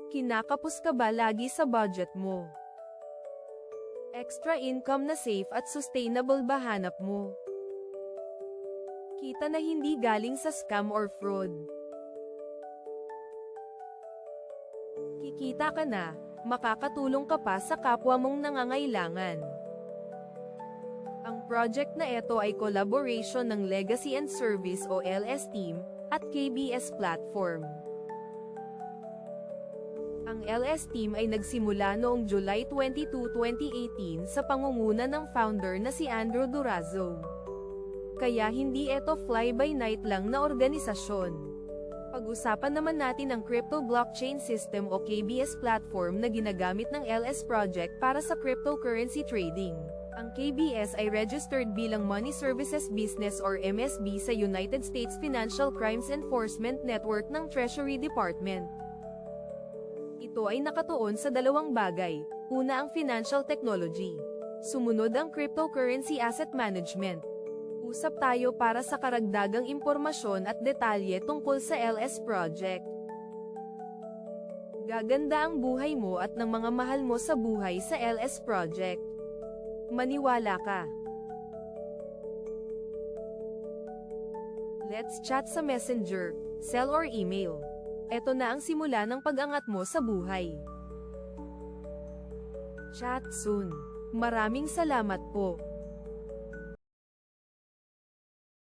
Kinakapos ka ba lagi sa budget mo? Extra income na safe at sustainable ba hanap mo? Kita na hindi galing sa scam or fraud. Kikita ka na, makakatulong ka pa sa kapwa mong nangangailangan. Ang project na ito ay collaboration ng Legacy and Service o LS Team, at KBS Platform. Ang LS Team ay nagsimula noong July 22, 2018 sa pangunguna ng founder na si Andrew Durazo. Kaya hindi ito fly-by-night lang na organisasyon. Pag-usapan naman natin ang Crypto Blockchain System o KBS Platform na ginagamit ng LS Project para sa cryptocurrency trading. Ang KBS ay registered bilang Money Services Business or MSB sa United States Financial Crimes Enforcement Network ng Treasury Department. Ito ay nakatuon sa dalawang bagay. Una ang financial technology. Sumunod ang cryptocurrency asset management. Usap tayo para sa karagdagang impormasyon at detalye tungkol sa LS Project. Gaganda ang buhay mo at ng mga mahal mo sa buhay sa LS Project. Maniwala ka. Let's chat sa Messenger, cell or email. Ito na ang simula ng pag-angat mo sa buhay. Chat soon. Maraming salamat po.